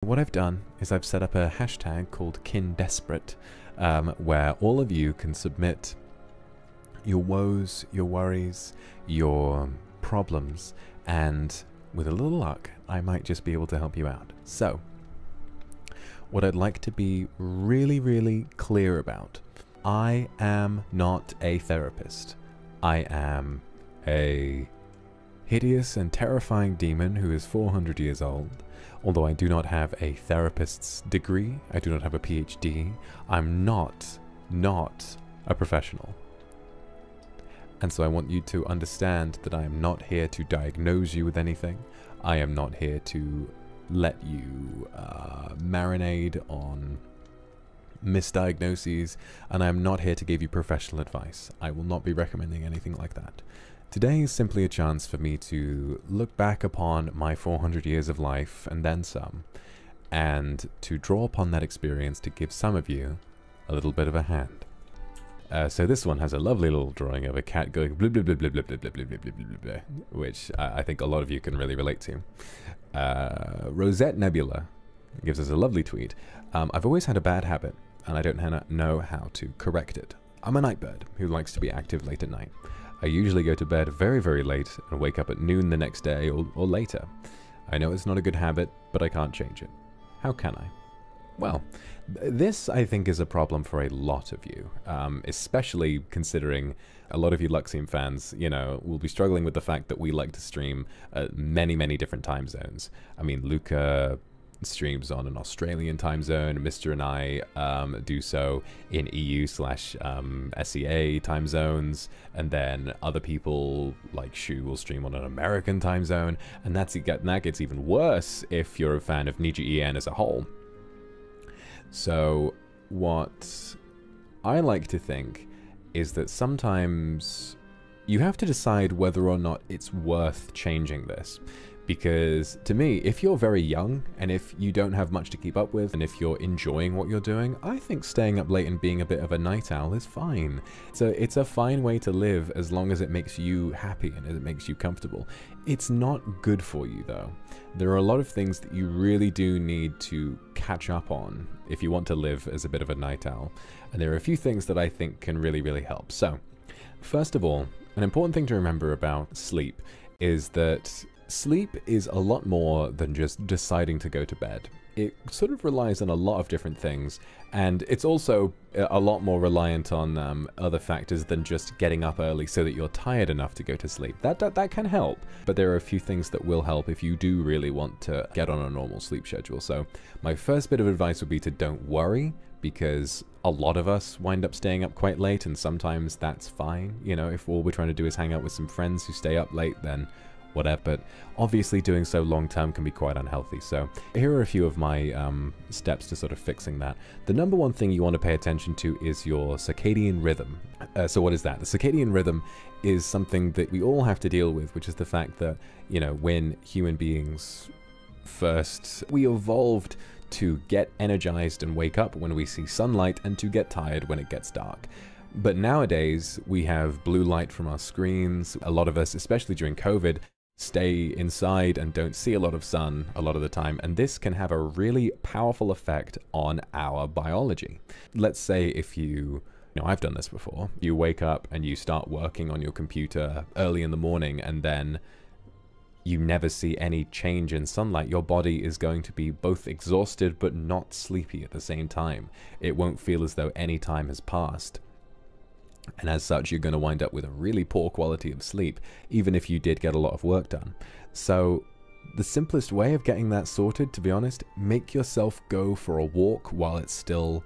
What I've done is I've set up a hashtag called KinDesperate, where all of you can submit your woes, your worries, your problems, and with a little luck, I might just be able to help you out. So, what I'd like to be really, really clear about, I am not a therapist. I am a hideous and terrifying demon who is 400 years old. Although I do not have a therapist's degree, I do not have a PhD, I'm not a professional. And so I want you to understand that I am not here to diagnose you with anything. I am not here to let you marinate on misdiagnoses, and I am not here to give you professional advice. I will not be recommending anything like that. Today is simply a chance for me to look back upon my 400 years of life and then some, and to draw upon that experience to give some of you a little bit of a hand. So this one has a lovely little drawing of a cat going blub blub blub blub blub blub blub blub blub blub blub, which I think a lot of you can really relate to. Rosette Nebula gives us a lovely tweet. I've always had a bad habit, and I don't know how to correct it. I'm a night bird who likes to be active late at night. I usually go to bed very, very late and wake up at noon the next day or later. I know it's not a good habit, but I can't change it. How can I? Well, this I think is a problem for a lot of you, especially considering a lot of you Luxium fans, you know, will be struggling with the fact that we like to stream at many, many different time zones. I mean, Luca streams on an Australian time zone, Mr. and I do so in EU/SEA time zones, and then other people like Shu will stream on an American time zone, and that gets even worse if you're a fan of Nijisan EN as a whole. So what I like to think is that sometimes you have to decide whether or not it's worth changing this. Because to me, if you're very young, and if you don't have much to keep up with, and if you're enjoying what you're doing, I think staying up late and being a bit of a night owl is fine. So it's a fine way to live as long as it makes you happy and it makes you comfortable. It's not good for you though. There are a lot of things that you really do need to catch up on if you want to live as a bit of a night owl. And there are a few things that I think can really, really help. So, first of all, an important thing to remember about sleep is that sleep is a lot more than just deciding to go to bed. It sort of relies on a lot of different things, and it's also a lot more reliant on other factors than just getting up early so that you're tired enough to go to sleep. That can help, but there are a few things that will help if you do really want to get on a normal sleep schedule. So my first bit of advice would be to don't worry, because a lot of us wind up staying up quite late, and sometimes that's fine. You know, if all we're trying to do is hang out with some friends who stay up late, then whatever, but obviously doing so long term can be quite unhealthy. So here are a few of my steps to sort of fixing that. The number one thing you want to pay attention to is your circadian rhythm. So what is that? The circadian rhythm is something that we all have to deal with, which is the fact that, you know, when human beings we evolved to get energized and wake up when we see sunlight, and to get tired when it gets dark. But nowadays, we have blue light from our screens. A lot of us, especially during COVID, stay inside and don't see a lot of sun a lot of the time, and this can have a really powerful effect on our biology. Let's say if you know, I've done this before, you wake up and you start working on your computer early in the morning, and then you never see any change in sunlight. Your body is going to be both exhausted but not sleepy at the same time. It won't feel as though any time has passed. And as such, you're going to wind up with a really poor quality of sleep, even if you did get a lot of work done. So the simplest way of getting that sorted, to be honest, make yourself go for a walk while it's still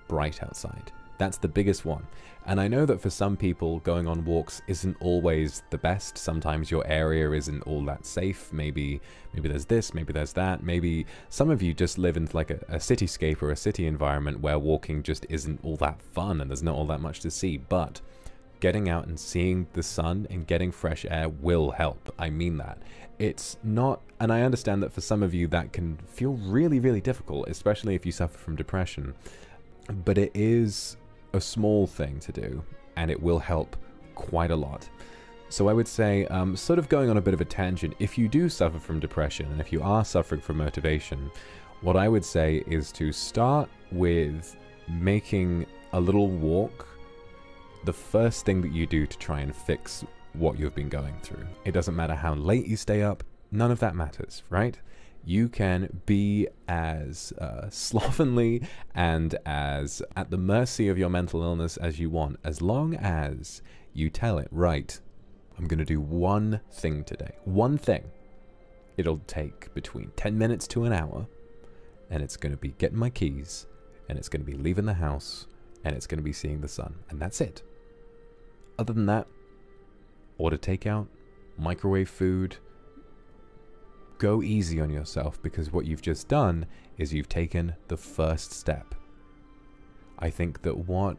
bright outside. That's the biggest one. And I know that for some people, going on walks isn't always the best. Sometimes your area isn't all that safe. Maybe there's this, maybe there's that. Maybe some of you just live in like a cityscape or a city environment where walking just isn't all that fun and there's not all that much to see. But getting out and seeing the sun and getting fresh air will help. I mean that. It's not, and I understand that for some of you that can feel really, really difficult, especially if you suffer from depression. But it is a small thing to do, and it will help quite a lot. So I would say, sort of going on a bit of a tangent, if you do suffer from depression, and if you are suffering from motivation, what I would say is to start with making a little walk the first thing that you do to try and fix what you've been going through. It doesn't matter how late you stay up, none of that matters, right? You can be as slovenly and as at the mercy of your mental illness as you want, as long as you tell it, right, I'm going to do one thing today. One thing. It'll take between 10 minutes to an hour, and it's going to be getting my keys, and it's going to be leaving the house, and it's going to be seeing the sun, and that's it. Other than that, order takeout, microwave food. Go easy on yourself, because what you've just done is you've taken the first step. I think that what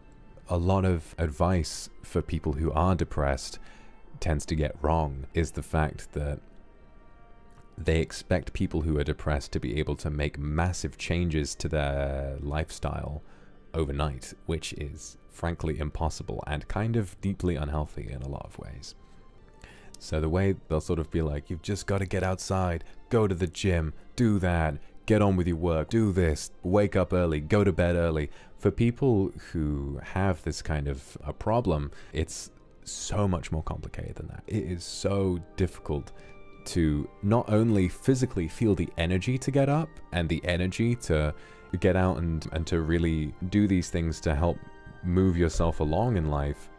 a lot of advice for people who are depressed tends to get wrong is the fact that they expect people who are depressed to be able to make massive changes to their lifestyle overnight, which is frankly impossible and kind of deeply unhealthy in a lot of ways. So the way they'll sort of be like, you've just got to get outside, go to the gym, do that, get on with your work, do this, wake up early, go to bed early. For people who have this kind of a problem, it's so much more complicated than that. It is so difficult to not only physically feel the energy to get up and the energy to get out and to really do these things to help move yourself along in life.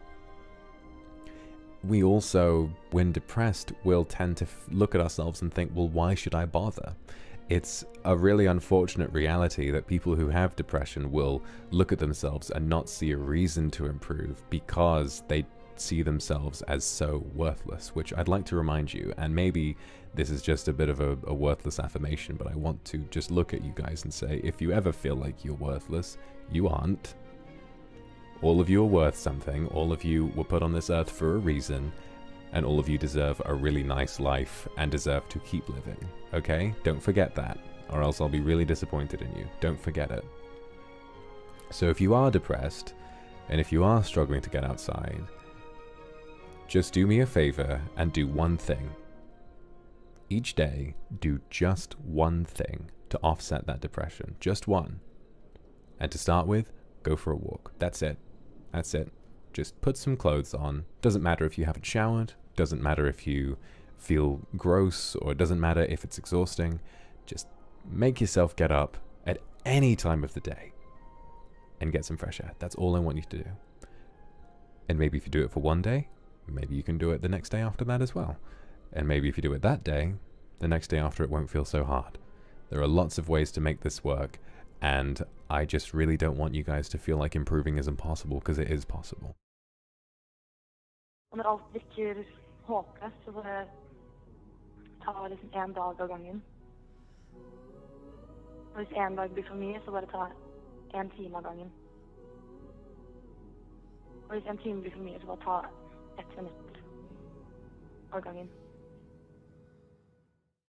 We also, when depressed, will tend to look at ourselves and think, well, why should I bother? It's a really unfortunate reality that people who have depression will look at themselves and not see a reason to improve because they see themselves as so worthless, which I'd like to remind you, and maybe this is just a bit of a worthless affirmation, but I want to just look at you guys and say, if you ever feel like you're worthless, you aren't. All of you are worth something, all of you were put on this earth for a reason, and all of you deserve a really nice life and deserve to keep living, okay? Don't forget that, or else I'll be really disappointed in you. Don't forget it. So if you are depressed, and if you are struggling to get outside, just do me a favor and do one thing. Each day, do just one thing to offset that depression. Just one. And to start with, go for a walk. That's it. That's it. Just put some clothes on. Doesn't matter if you haven't showered. Doesn't matter if you feel gross, or it doesn't matter if it's exhausting. Just make yourself get up at any time of the day and get some fresh air. That's all I want you to do. And maybe if you do it for one day, maybe you can do it the next day after that as well. And maybe if you do it that day, the next day after it won't feel so hard. There are lots of ways to make this work, and I just really don't want you guys to feel like improving is impossible, because it is possible. Og når alt virker håpløst, så bare ta liksom en dag av gangen. Og hvis en dag blir for mye, så bare ta en time av gangen. Og hvis en time blir for mye, så bare ta 1 minutt av gangen.